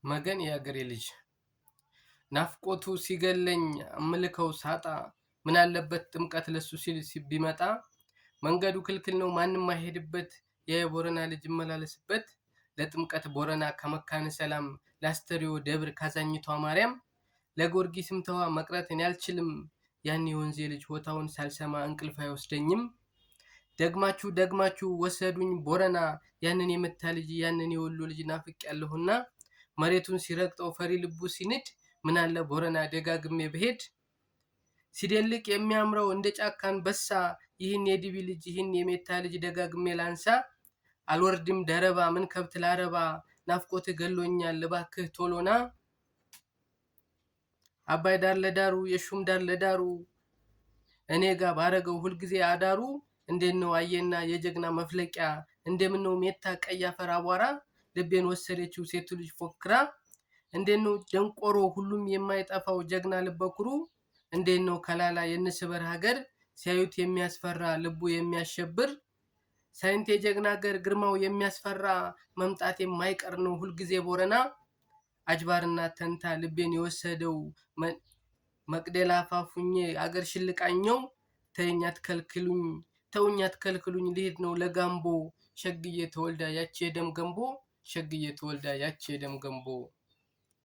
መገን የአገሬ ልጅ ናፍቆቱ ሲገለኝ አምልከው ሳጣ ምን አለበት ጥምቀት ለሱ ሲል ቢመጣ መንገዱ ክልክል ነው ማንም አይሄድበት የቦረና ልጅ መላለስበት ለጥምቀት ቦረና ከመካነ ሰላም ላስተሪዮ ደብር ካዛኝቷ ማርያም ለጊዮርጊስም ተዋ መቅረትን ያልችልም ያን የወንዜ ልጅ ሆታውን ሳልሰማ እንቅልፍ አይወስደኝም ደግማችሁ ወሰዱኝ ቦረና ያንን የመታ ልጅ ያንን የወሎ ልጅ ናፍቄያለሁና መሬቱን ሲረግጠው ፈሪ ልቡ ሲንድ ምን አለ ቦረና ደጋግሜ በሄድ ሲደልቅ የሚያምረው እንደ ጫካን በሳ ይህን የዲቢ ልጅ ይህን የሜታ ልጅ ደጋግሜ ላንሳ አልወርድም ደረባ ምን ከብት ላረባ ናፍቆት ገሎኛል እባክህ ቶሎና አባይ ዳር ለዳሩ የሹም ዳር ለዳሩ እኔ ጋር ባረገው ሁሉ ጊዜ አዳሩ እንደነው አየና የጀግና መፍለቂያ እንደምነው ሜታ ቀይ አፈር አቧራ ልቤን ወሰደችው ሴቱ ልጅ ፎክራ እንደነው ደንቆሮ ሁሉም የማይጠፋው ጀግና ልበኩሩ እንደነው ከላላ የንስበር ሀገር ሲያዩት የሚያስፈራ ልቡ የሚያሸብር ሳይንት የጀግና ሀገር ግርማው የሚያስፈራ መምጣት የማይቀር ነው ሁሉ ጊዜ ቦረና አጅባርና ተንታ ልቤን የወሰደው መቅደላ ፋፉኜ አገር ሽልቃኘው ተውኛት ከልክሉኝ ልሄድ ነው ለጋምቦ ሸግዬ ተወልዳ ያቺ የደም ገንቦ